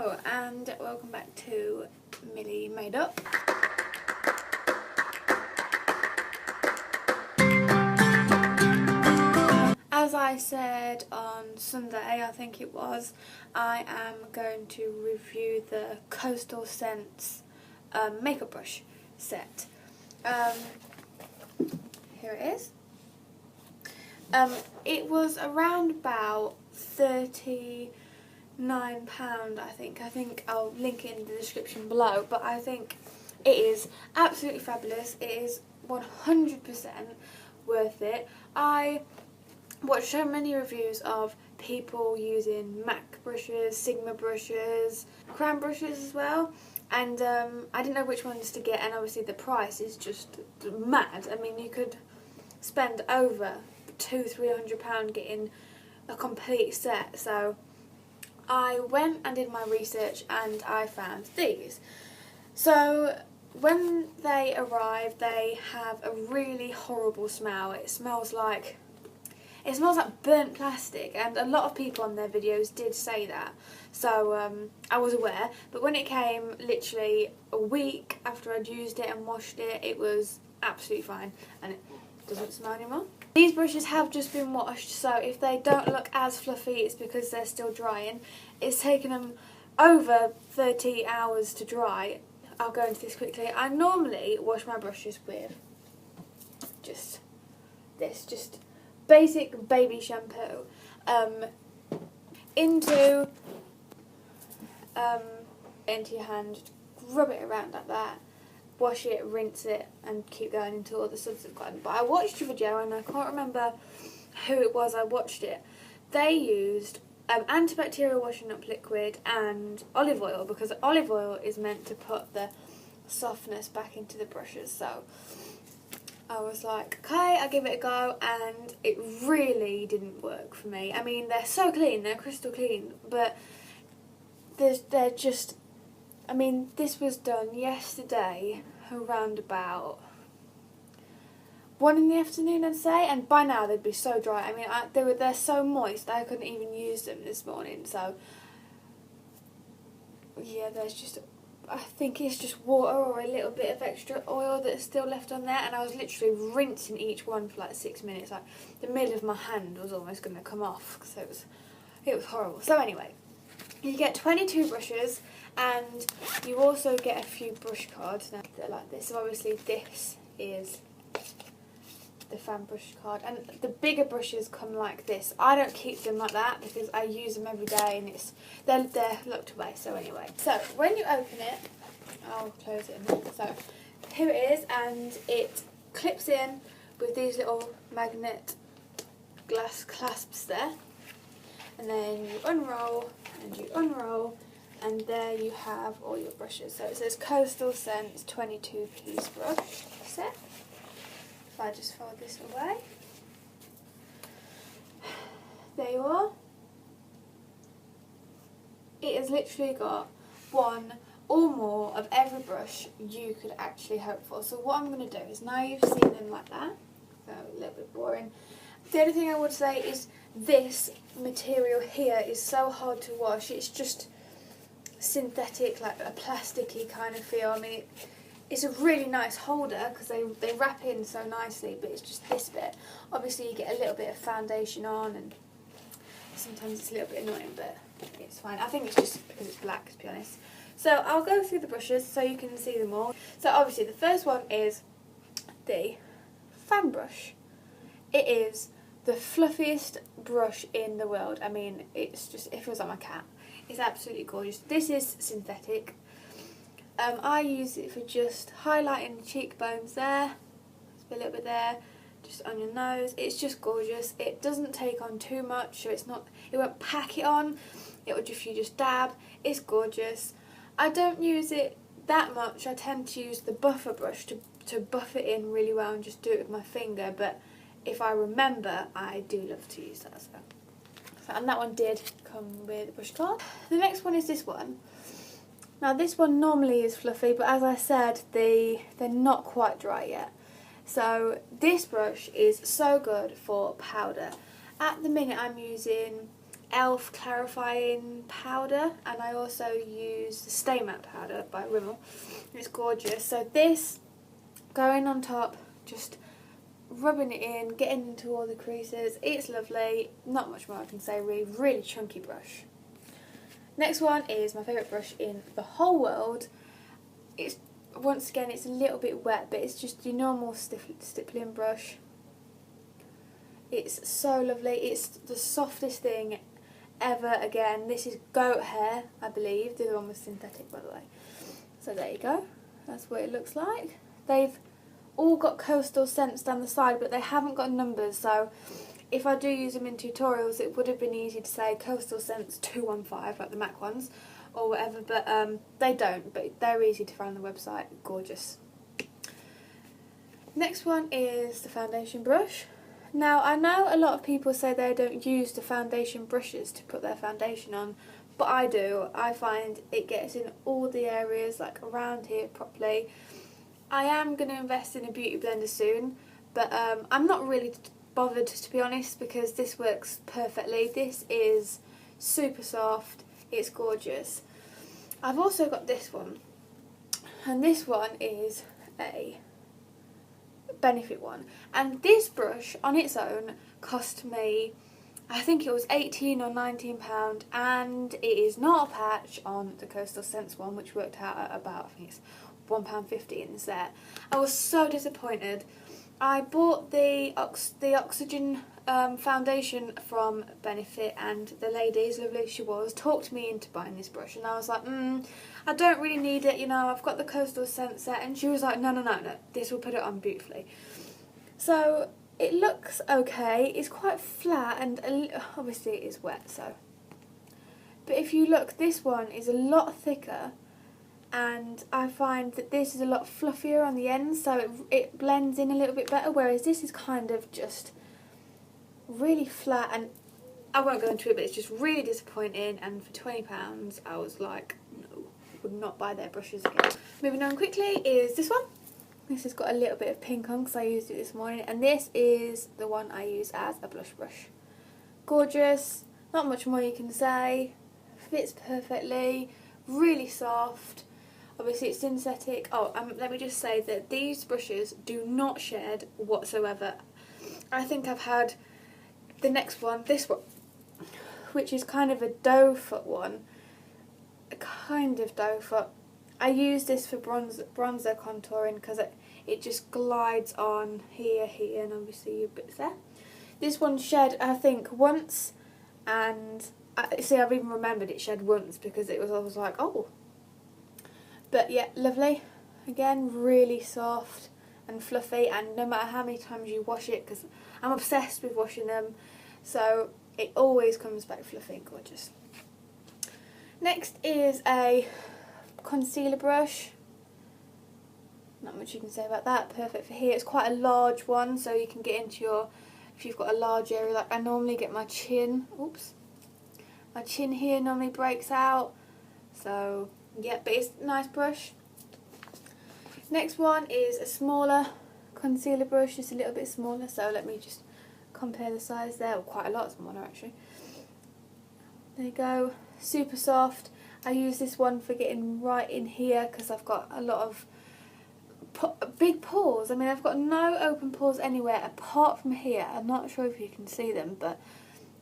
Hello and welcome back to Millie Made Up. As I said on Sunday, I think it was, I am going to review the Coastal Scents makeup brush set. Here it is. It was around about £39, I think. I think I'll link it in the description below, but I think it is absolutely fabulous. It is 100% worth it. I watched so many reviews of people using MAC brushes, Sigma brushes, crown brushes as well, and I didn't know which ones to get, and obviously the price is just mad. I mean, you could spend over £200–300 getting a complete set. So I went and did my research and I found these. So when they arrive, they have a really horrible smell. It smells like burnt plastic, and a lot of people on their videos did say that. So I was aware, but when it came literally a week after I'd used it and washed it, it was absolutely fine and it doesn't smell anymore. These brushes have just been washed, so if they don't look as fluffy, it's because they're still drying. It's taken them over 30 hours to dry. I'll go into this quickly. I normally wash my brushes with just basic baby shampoo into your hand, just rub it around like that, wash it, rinse it, and keep going until all the suds have gone. But I watched a video and I can't remember who it was I watched it. They used antibacterial washing up liquid and olive oil, because olive oil is meant to put the softness back into the brushes. So I was like, okay, I'll give it a go, and it really didn't work for me. I mean, they're so clean, they're crystal clean, but they're just, I mean, this was done yesterday around about 1 in the afternoon, I'd say, and by now they'd be so dry. I mean, they're so moist I couldn't even use them this morning. So yeah, there's just, I think it's just water or a little bit of extra oil that's still left on there, and I was literally rinsing each one for like 6 minutes. Like, the middle of my hand was almost going to come off because it was horrible. So anyway, you get 22 brushes, and you also get a few brush cards now that are like this. So obviously this is the fan brush card, and the bigger brushes come like this. I don't keep them like that because I use them every day, and they're locked away. So anyway, so when you open it, I'll close it in a minute. So here it is, and it clips in with these little magnet glass clasps there, and then you unroll and you unroll, and there you have all your brushes. So it says Coastal Scents 22-piece brush set. If I just fold this away, there you are. It has literally got one or more of every brush you could actually hope for. So what I'm going to do is, now you've seen them like that, so a little bit boring, the only thing I would say is this material here is so hard to wash. It's just synthetic, like a plasticky kind of feel. I mean, it's a really nice holder because they wrap in so nicely, but it's just this bit. Obviously you get a little bit of foundation on, and sometimes it's a little bit annoying, but it's fine. I think it's just because it's black, to be honest. So I'll go through the brushes so you can see them all. So obviously the first one is the fan brush. It is the fluffiest brush in the world. I mean, it feels like my cat. It's absolutely gorgeous. This is synthetic. I use it for just highlighting the cheekbones there, a little bit there, just on your nose. It's just gorgeous. It doesn't take on too much, so it won't pack it on. It will just dab. It's gorgeous. I don't use it that much. I tend to use the buffer brush to buff it in really well and just do it with my finger, but if I remember, I do love to use that. And that one did come with a brush card. The next one is this one. Now this one normally is fluffy, but as I said, they're not quite dry yet. So this brush is so good for powder. At the minute I'm using e.l.f. clarifying powder, and I also use the Stay Matte powder by Rimmel. It's gorgeous. So this going on top, just rubbing it in, getting into all the creases. It's lovely. Not much more I can say really. Really chunky brush. Next one is my favourite brush in the whole world. It's, once again, it's a little bit wet, but it's just your normal stippling brush. It's so lovely. It's the softest thing ever. Again, this is goat hair, I believe. The other one was synthetic, by the way. So there you go. That's what it looks like. They've all got coastal scents down the side, but they haven't got numbers, so if I do use them in tutorials, it would have been easy to say coastal scents 215, like the MAC ones, or whatever, but they don't, but they're easy to find on the website. Gorgeous. Next one is the foundation brush. Now, I know a lot of people say they don't use the foundation brushes to put their foundation on, but I do. I find it gets in all the areas, like around here properly. I am going to invest in a beauty blender soon, but I'm not really bothered, to be honest, because this works perfectly. This is super soft. It's gorgeous. I've also got this one, and this one is a Benefit one, and this brush on its own cost me, I think it was £18 or £19, and it is not a patch on the Coastal Scents one, which worked out at about, I think it's £1.50 in the set. I was so disappointed. I bought the Oxygen foundation from Benefit, and the lady, as lovely as she was, talked me into buying this brush, and I was like, I don't really need it, you know, I've got the Coastal Scent set, and she was like, no, this will put it on beautifully. So it looks okay. It's quite flat, and obviously it is wet, so. But if you look, this one is a lot thicker, and I find that this is a lot fluffier on the ends, so it blends in a little bit better, whereas this is kind of just really flat, and I won't go into it, but it's just really disappointing, and for £20 I was like, no, would not buy their brushes again. Moving on quickly is this one. This has got a little bit of pink on because I used it this morning, and this is the one I use as a blush brush. Gorgeous, not much more you can say, fits perfectly, really soft. Obviously it's synthetic. Oh, let me just say that these brushes do not shed whatsoever. I think I've had the next one, this one, which is kind of a doe foot one. A kind of doe foot. I use this for bronzer contouring because it just glides on here, and obviously your bits there. This one shed, I think, once, and see, I've even remembered it shed once because I was like, oh. But yeah, lovely. Again, really soft and fluffy, and no matter how many times you wash it, because I'm obsessed with washing them, so it always comes back fluffy and gorgeous. Next is a concealer brush. Not much you can say about that. Perfect for here. It's quite a large one, so you can get into your, if you've got a large area, like I normally get my chin. Oops. My chin here normally breaks out. So yeah, but it's a nice brush. Next one is a smaller concealer brush, just a little bit smaller. So let me just compare the size there. Well, quite a lot smaller actually. There you go. Super soft. I use this one for getting right in here because I've got a lot of big pores. I mean, I've got no open pores anywhere apart from here. I'm not sure if you can see them, but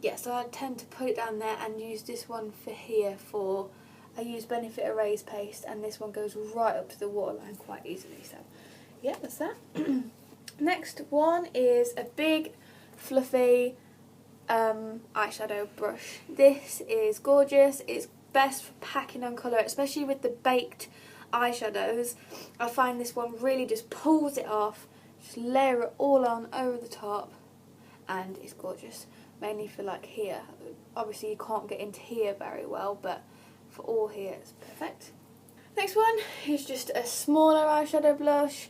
yeah, so I tend to put it down there and use this one for here for, I use Benefit Erase Paste, and this one goes right up to the waterline quite easily. So yeah, that's that. Next one is a big fluffy eyeshadow brush. This is gorgeous. It's best for packing on colour, especially with the baked eyeshadows. I find this one really just pulls it off, just layer it all on over the top, and it's gorgeous. Mainly for like here. Obviously you can't get into here very well, but for all here it's perfect. Next one is just a smaller eyeshadow brush,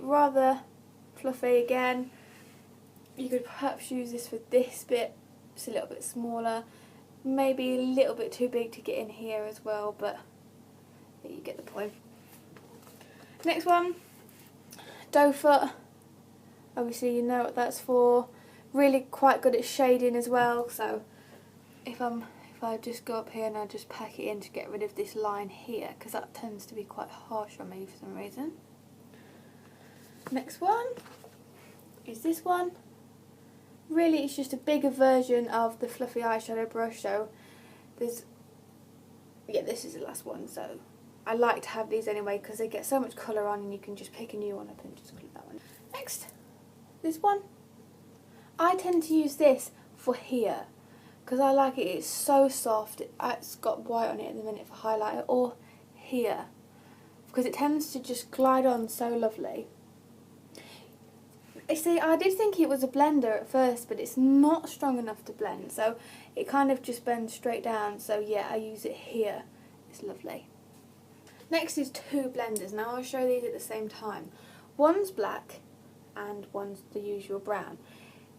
rather fluffy again. You could perhaps use this for this bit, just a little bit smaller, maybe a little bit too big to get in here as well, but you get the point. Next one, doe foot. Obviously you know what that's for. Really quite good at shading as well, so if I just go up here and I just pack it in to get rid of this line here, because that tends to be quite harsh on me for some reason. Next one is this one. Really, it's just a bigger version of the fluffy eyeshadow brush. So this is the last one. So I like to have these anyway because they get so much colour on, and you can just pick a new one up and just click that one. Next, this one. I tend to use this for here because I like it. It's so soft. It's got white on it at the minute for highlighter, or here because it tends to just glide on so lovely. You see, I did think it was a blender at first, but it's not strong enough to blend, so it kind of just bends straight down. So yeah, I use it here. It's lovely. Next is two blenders. Now I'll show these at the same time. One's black and one's the usual brown.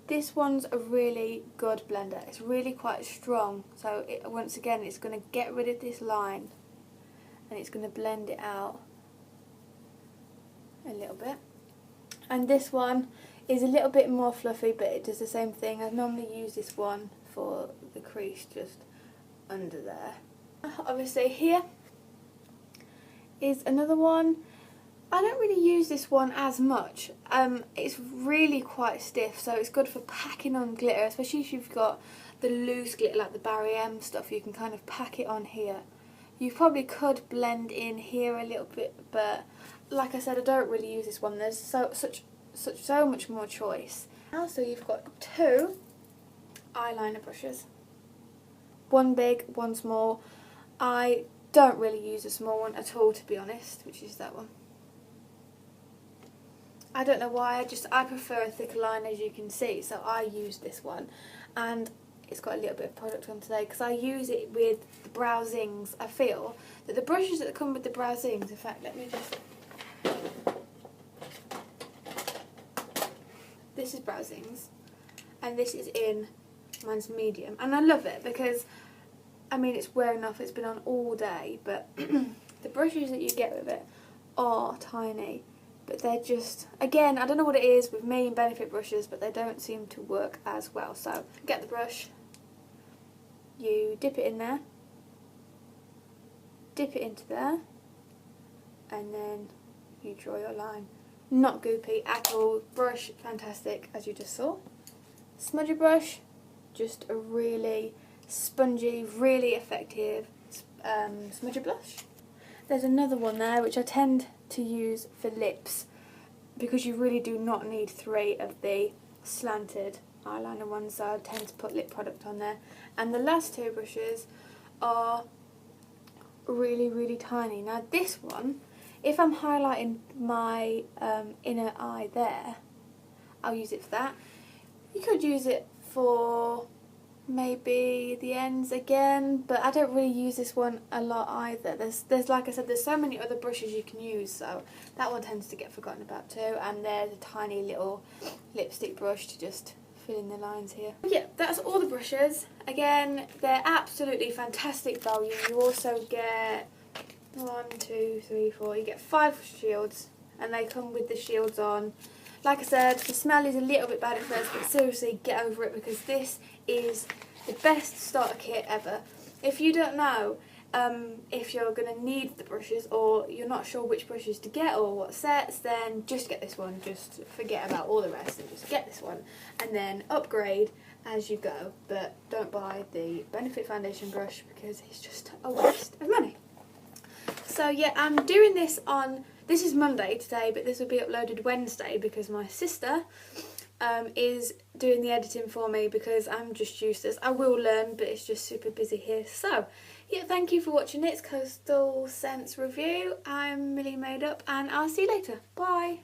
This one's a really good blender. It's really quite strong, so once again it's going to get rid of this line and it's going to blend it out a little bit. And this one is a little bit more fluffy, but it does the same thing. I normally use this one for the crease just under there. Obviously here is another one. I don't really use this one as much. It's really quite stiff, so it's good for packing on glitter, especially if you've got the loose glitter like the Barry M stuff. You can kind of pack it on here. You probably could blend in here a little bit, but like I said, I don't really use this one. There's so much more choice. So you've got two eyeliner brushes. One big, one small. I don't really use a small one at all, to be honest, which is that one. I don't know why, I prefer a thicker line, as you can see, so I use this one. And it's got a little bit of product on today because I use it with the Brow Zings. I feel that the brushes that come with the Brow Zings, in fact, let me just... This is Brow Zings, and this is in, mine's medium. And I love it because, I mean, it's wearing off, it's been on all day, but the brushes that you get with it are tiny. But they're just, again, I don't know what it is with me and Benefit brushes, but they don't seem to work as well. So, get the brush, you dip it in there, dip it into there, and then you draw your line. Not goopy at all. Brush, fantastic, as you just saw. Smudger brush, just a really spongy, really effective smudger blush. There's another one there which I tend to use for lips because you really do not need three of the slanted eyeliner ones, so I tend to put lip product on there. And the last two brushes are really, really tiny. Now this one, if I'm highlighting my inner eye there, I'll use it for that. You could use it for maybe the ends again, but I don't really use this one a lot either. There's like I said, there's so many other brushes you can use, so that one tends to get forgotten about too. And there's a tiny little lipstick brush to just fill in the lines here. Yeah, that's all the brushes. Again, they're absolutely fantastic value. You also get 1, 2, 3, 4. You get 5 shields, and they come with the shields on. Like I said, the smell is a little bit bad at first, but seriously, get over it because this is the best starter kit ever. If you don't know if you're going to need the brushes, or you're not sure which brushes to get or what sets, then just get this one. Just forget about all the rest and just get this one, and then upgrade as you go. But don't buy the Benefit foundation brush because it's just a waste of money. So yeah, I'm doing this on... This is Monday today, but this will be uploaded Wednesday because my sister is doing the editing for me because I'm just useless. I will learn, but it's just super busy here. So, yeah, thank you for watching It's Coastal Scents review. I'm Millie Made Up, and I'll see you later. Bye!